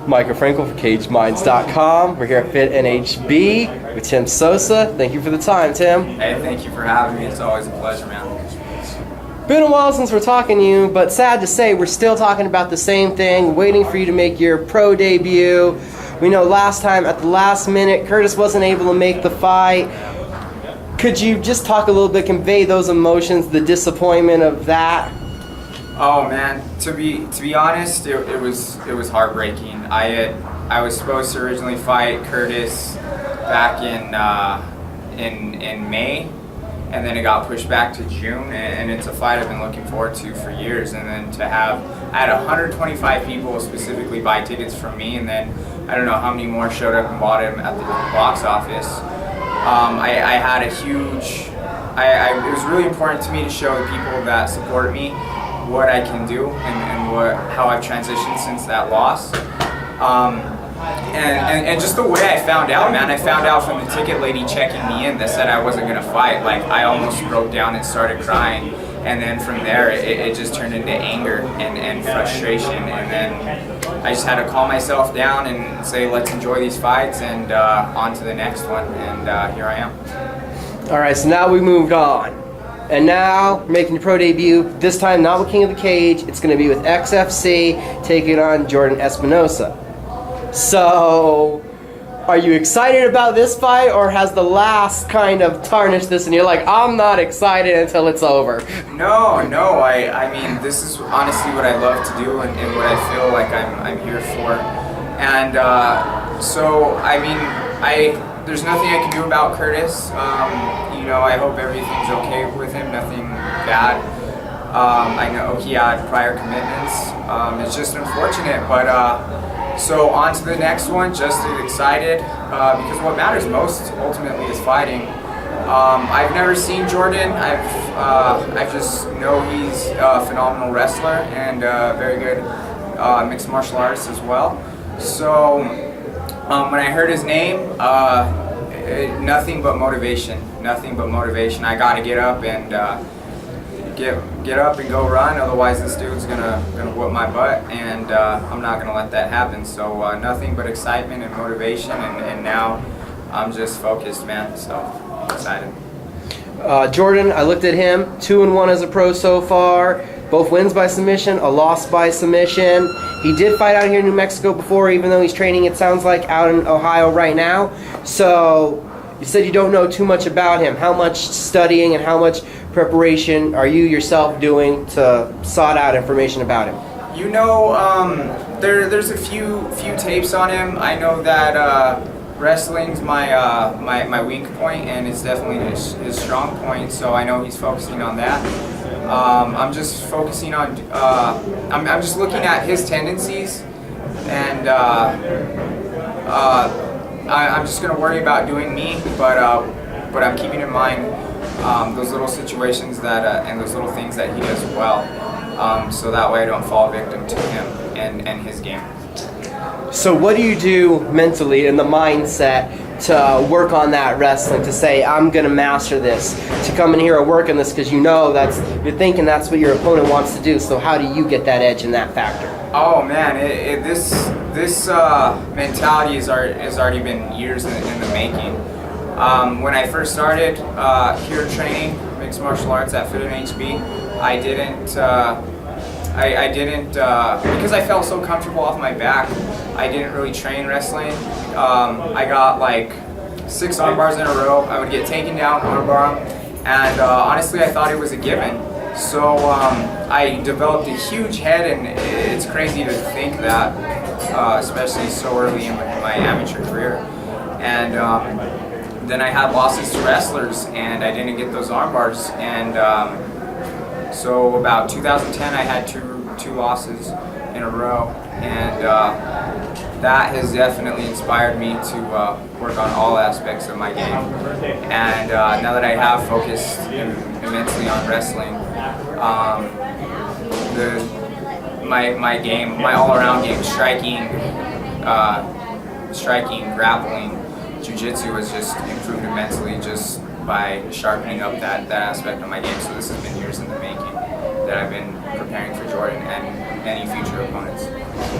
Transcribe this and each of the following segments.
Michael Frankel for CageMinds.com. We're here at Fit NHB with Tim Sosa. Thank you for the time, Tim. Hey, thank you for having me. It's always a pleasure, man. Been a while since we're talking to you, but sad to say we're still talking about the same thing, waiting for you to make your pro debut. We know last time at the last minute, Curtis wasn't able to make the fight. Could you just talk a little bit, convey those emotions, the disappointment of that? Oh man, to be honest, it was heartbreaking. I was supposed to originally fight Curtis back in May, and then it got pushed back to June, and it's a fight I've been looking forward to for years. And then I had 125 people specifically buy tickets from me, and then I don't know how many more showed up and bought them at the box office. I had a huge, it was really important to me to show the people that support me what I can do and how I've transitioned since that loss. And just the way I found out, man, I found out from the ticket lady checking me in that said I wasn't gonna fight. Like, I almost broke down and started crying. And then from there, it just turned into anger and frustration. And then I just had to calm myself down and say, let's enjoy these fights and on to the next one. And here I am. All right, so now we moved on. And now, making your pro debut, this time not with King of the Cage, it's going to be with XFC, taking on Jordan Espinosa. So, are you excited about this fight, or has the last kind of tarnished this and you're like, I'm not excited until it's over? No, I mean, this is honestly what I love to do and what I feel like I'm here for. And so, I mean, there's nothing I can do about Curtis. You know, I hope everything's okay with him, nothing bad. I know he had prior commitments. It's just unfortunate, but so on to the next one, just as excited, because what matters most ultimately is fighting. I've never seen Jordan. I just know he's a phenomenal wrestler and very good mixed martial artist as well. So when I heard his name, nothing but motivation. Nothing but motivation. I got to get up and get up and go run. Otherwise, this dude's gonna whoop my butt, and I'm not gonna let that happen. So nothing but excitement and motivation, and now I'm just focused, man. So excited. Jordan, I looked at him, 2-1 as a pro so far. Both wins by submission, a loss by submission. He did fight out here in New Mexico before, even though he's training, it sounds like, out in Ohio right now. So you said you don't know too much about him. How much studying and how much preparation are you yourself doing to sort out information about him? You know, there's a few tapes on him. I know that wrestling's my weak point, and it's definitely his strong point. So I know he's focusing on that. I'm just focusing on. I'm just looking at his tendencies, and I'm just gonna worry about doing me. But I'm keeping in mind those little situations that and those little things that he does well, so that way I don't fall victim to him and his game. So what do you do mentally in the mindset to work on that wrestling, to say, I'm going to master this, to come in here and work on this, because you know you're thinking that's what your opponent wants to do, so how do you get that edge in that factor? Oh man, this mentality has already been years in the making. When I first started here training mixed martial arts at Fit NHB, I didn't because I felt so comfortable off my back. I didn't really train wrestling. I got like 6 arm bars in a row. I would get taken down, arm bar, and honestly, I thought it was a given. So I developed a huge head, and it's crazy to think that, especially so early in my amateur career. And then I had losses to wrestlers, and I didn't get those arm bars. And so about 2010, I had two losses in a row, and that has definitely inspired me to work on all aspects of my game. And now that I have focused immensely on wrestling, my game, my all-around game, striking, grappling, jiu-jitsu has just improved immensely just by sharpening up that aspect of my game. So this has been years in the making that I've been preparing for Jordan, and any future opponents.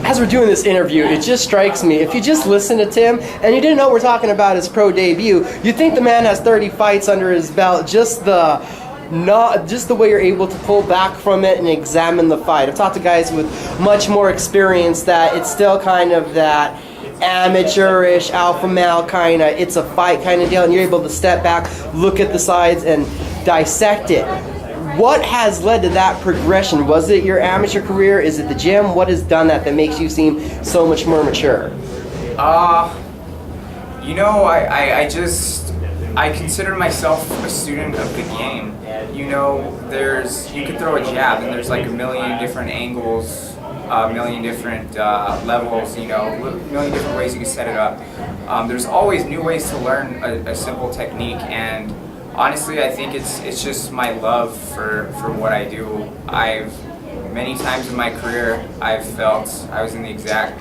As we're doing this interview, it just strikes me, if you just listen to Tim and you didn't know we're talking about his pro debut, you'd think the man has 30 fights under his belt. Just the way you're able to pull back from it and examine the fight. I've talked to guys with much more experience that it's still kind of that amateurish alpha male kind of it's a fight kind of deal, and you're able to step back, look at the sides, and dissect it. What has led to that progression? Was it your amateur career? Is it the gym? What has done that makes you seem so much more mature? You know, I consider myself a student of the game. You know, you could throw a jab and there's like a million different angles, a million different levels, you know, a million different ways you can set it up. There's always new ways to learn a simple technique, and honestly, I think it's just my love for what I do. Many times in my career, I've felt I was in the exact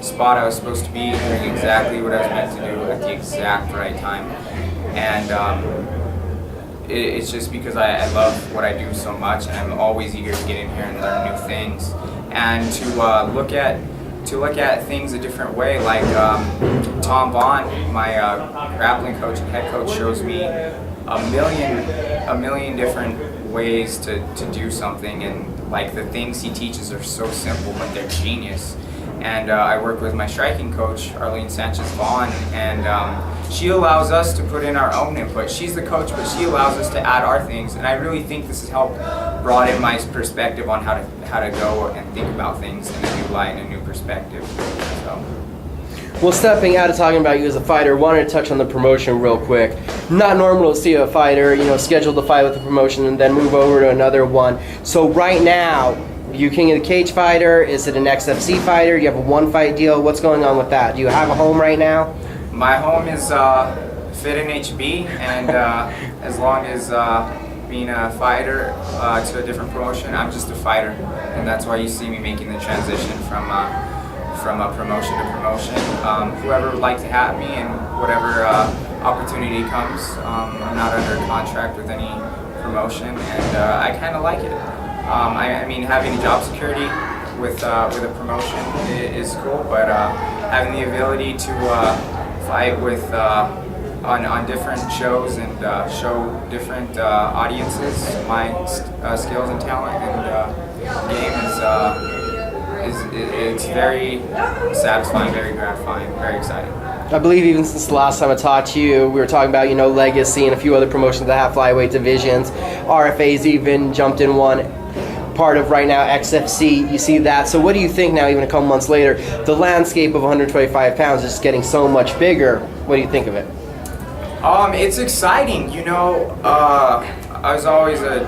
spot I was supposed to be, doing exactly what I was meant to do at the exact right time. And it's just because I love what I do so much, and I'm always eager to get in here and learn new things, and to look at things a different way. Like Tom Vaughn, my grappling coach and head coach, shows me a million different ways to do something, and like the things he teaches are so simple, but they're genius. And I work with my striking coach, Arlene Sanchez-Vaughn, and she allows us to put in our own input. She's the coach, but she allows us to add our things, and I really think this has helped broaden my perspective on how to go and think about things in a new light and a new perspective. So. Well, stepping out of talking about you as a fighter, wanted to touch on the promotion real quick. Not normal to see a fighter, scheduled to fight with a promotion and then move over to another one. So right now, you King of the Cage fighter? Is it an XFC fighter? You have a one-fight deal? What's going on with that? Do you have a home right now? My home is Fit in HB, and as long as being a fighter to a different promotion, I'm just a fighter, and that's why you see me making the transition from a promotion to promotion. Whoever would like to have me, and whatever opportunity comes, I'm not under contract with any promotion, and I kind of like it. I mean, having job security with a promotion is cool, but having the ability to fight with on different shows and show different audiences my skills and talent and game it's very satisfying, very gratifying, very exciting. I believe even since the last time I talked to you, we were talking about, Legacy and a few other promotions that have flyweight divisions. RFA's even jumped in one. Part of right now, XFC, you see that. So what do you think now, even a couple months later, the landscape of 125 pounds is getting so much bigger? What do you think of it? It's exciting. I was always a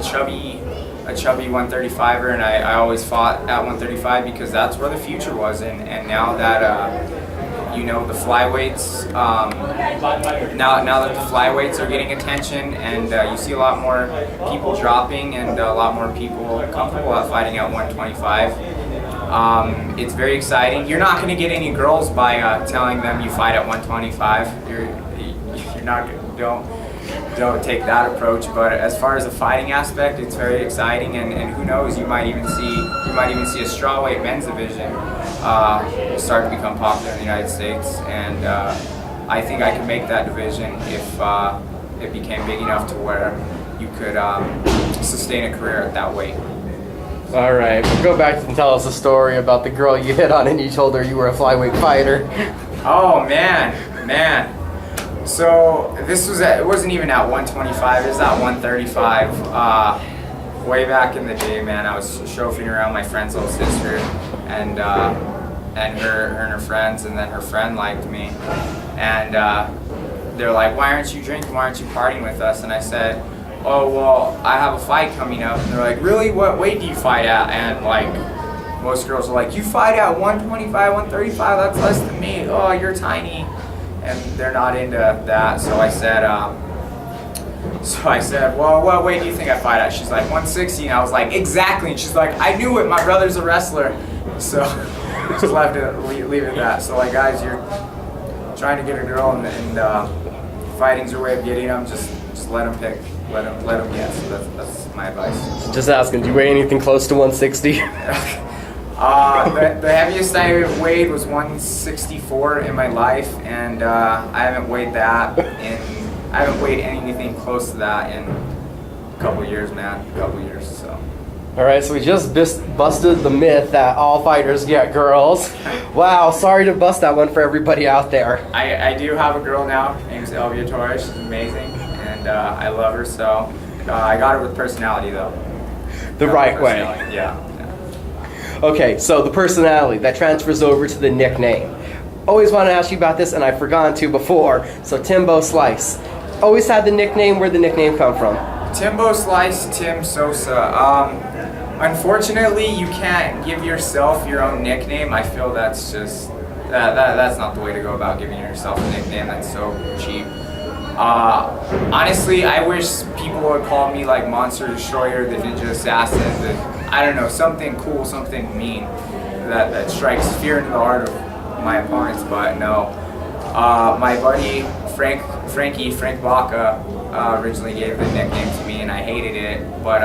chubby 135er, and I always fought at 135 because that's where the future was. And now that the flyweights, now that the flyweights are getting attention, and you see a lot more people dropping and a lot more people comfortable at fighting at 125. It's very exciting. You're not going to get any girls by telling them you fight at 125. You're not, don't take that approach. But as far as the fighting aspect, it's very exciting, and who knows, you might even see a strawweight men's division start to become popular in the United States, and I think I can make that division if it became big enough to where you could sustain a career at that weight. All right, we'll go back and tell us a story about the girl you hit on and you told her you were a flyweight fighter. Oh man. So it wasn't even at 125, it was at 135. Way back in the day, man, I was chauffeuring around my friend's little sister, and her and her friends, and then her friend liked me, and they're like, "Why aren't you drinking? Why aren't you partying with us?" And I said, "Oh, well, I have a fight coming up." And they're like, "Really? What weight do you fight at?" And like, most girls are like, "You fight at 125, 135, that's less than me. Oh, you're tiny." And they're not into that. So I said, "Well, what weight do you think I fight at?" She's like, 160. And I was like, "Exactly." And she's like, "I knew it, my brother's a wrestler." So just left it, leave it at that. So like, guys, you're trying to get a girl, and fighting's your way of getting them, just let them pick. let him guess. That's my advice. Just asking, do you weigh anything close to 160? The heaviest I weighed was 164 in my life, and I haven't weighed anything close to that in a couple years, man. A couple years, so. All right, so we just busted the myth that all fighters get girls. Wow, sorry to bust that one for everybody out there. I do have a girl now. Her name's Elvia Torres. She's amazing, and I love her. So I got her with personality, though. The right way. Yeah. Okay, so the personality, that transfers over to the nickname. Always want to ask you about this, and I've forgotten to before. So Timbo Slice. Always had the nickname. Where'd the nickname come from? Timbo Slice, Tim Sosa. Unfortunately, you can't give yourself your own nickname. I feel that's just, that's not the way to go about giving yourself a nickname. That's so cheap. Honestly, I wish people would call me like Monster Destroyer, the Ninja Assassin, I don't know, something cool, something mean that strikes fear into the heart of my opponents, but no. My buddy Frank Baca originally gave the nickname to me, and I hated it, but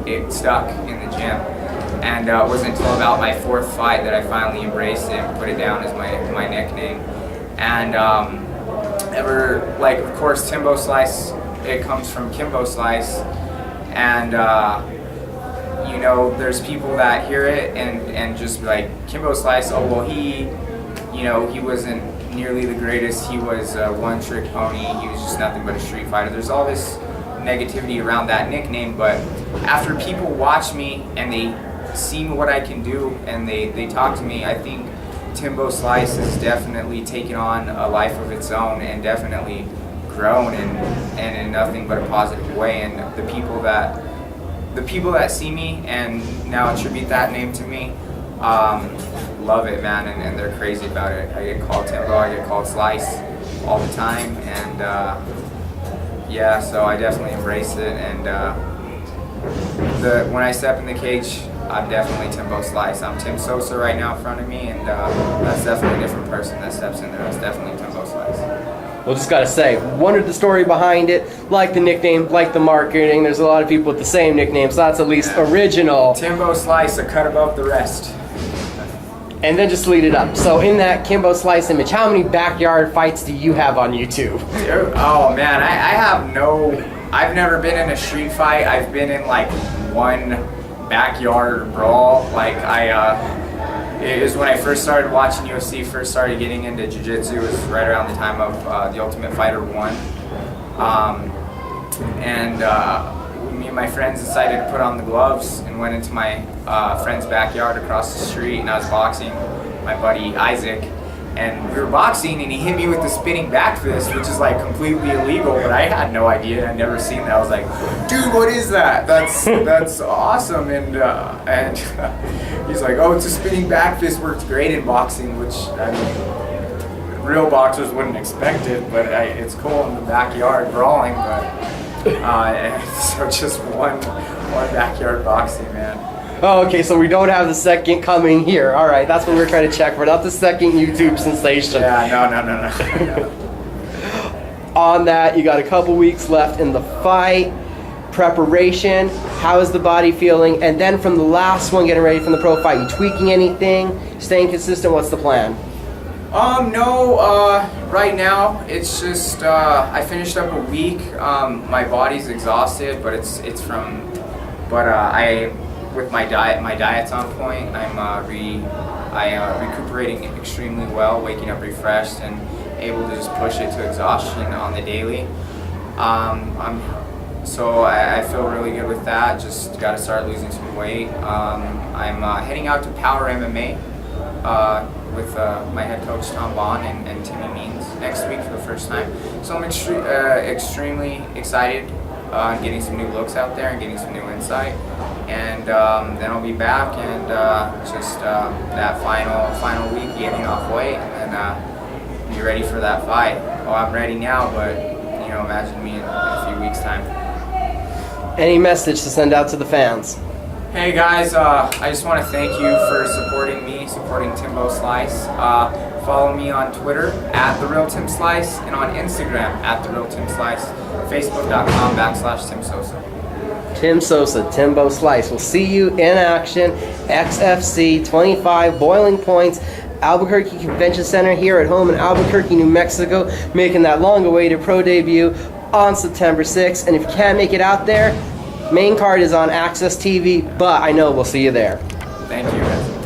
it stuck in the gym. And it wasn't until about my 4th fight that I finally embraced it and put it down as my nickname. And of course, Timbo Slice, it comes from Kimbo Slice, and you know, there's people that hear it and just be like, Kimbo Slice, oh well, he wasn't nearly the greatest, he was a one-trick pony, he was just nothing but a street fighter. There's all this negativity around that nickname, but after people watch me and they see what I can do and they talk to me, I think Timbo Slice has definitely taken on a life of its own and definitely grown and in nothing but a positive way. And the people that see me and now attribute that name to me love it, man, and they're crazy about it. I get called Timbo, I get called Slice all the time, and yeah, so I definitely embrace it. And when I step in the cage, I'm definitely Timbo Slice. I'm Tim Sosa right now in front of me, and that's definitely a different person that steps in there. That's definitely Timbo Slice. Well, just gotta say, wondered the story behind it, like the nickname, like the marketing. There's a lot of people with the same nickname, so that's at least original. Timbo Slice, a cut above the rest. And then just lead it up. So in that Kimbo Slice image, how many backyard fights do you have on YouTube? Oh man, I've never been in a street fight. I've been in like one backyard brawl. Like it was when I first started watching UFC, first started getting into jiu-jitsu. It was right around the time of The Ultimate Fighter 1. Me and my friends decided to put on the gloves and went into my friend's backyard across the street, and I was boxing my buddy Isaac, and we were boxing and he hit me with the spinning back fist, which is like completely illegal, but I had no idea. I'd never seen that. I was like, dude, what is that? That's awesome. And he's like, oh, it's a spinning back fist, works great in boxing, which I mean, real boxers wouldn't expect it, but it's cool in the backyard brawling. But so just one backyard boxing, man. Oh, okay, so we don't have the second coming here. All right, that's what we're trying to check for, not the second YouTube sensation. Yeah, no. On that, you got a couple weeks left in the fight. Preparation, how is the body feeling? And then from the last one, getting ready for the pro fight, you tweaking anything? Staying consistent, what's the plan? No, right now it's just I finished up a week. My body's exhausted, but with my diet's on point. I'm recuperating extremely well, waking up refreshed and able to just push it to exhaustion on the daily. So I feel really good with that. Just got to start losing some weight. I'm heading out to Power MMA with my head coach Tom Bond and Timmy Means next week for the first time. So I'm extremely excited on getting some new looks out there and getting some new insight. And then I'll be back and just that final week getting off weight and then be ready for that fight. Oh, I'm ready now, but you know, imagine me in a few weeks' time. Any message to send out to the fans? Hey guys, I just want to thank you for supporting me, supporting Timbo Slice. Follow me on Twitter @TheRealTimSlice and on Instagram @TheRealTimSlice. Facebook.com/Tim Sosa. Tim Sosa, Timbo Slice. We'll see you in action. XFC 25 Boiling Points, Albuquerque Convention Center here at home in Albuquerque, New Mexico, making that long-awaited pro debut on September 6th. And if you can't make it out there, main card is on Access TV, but I know we'll see you there. Thank you, guys.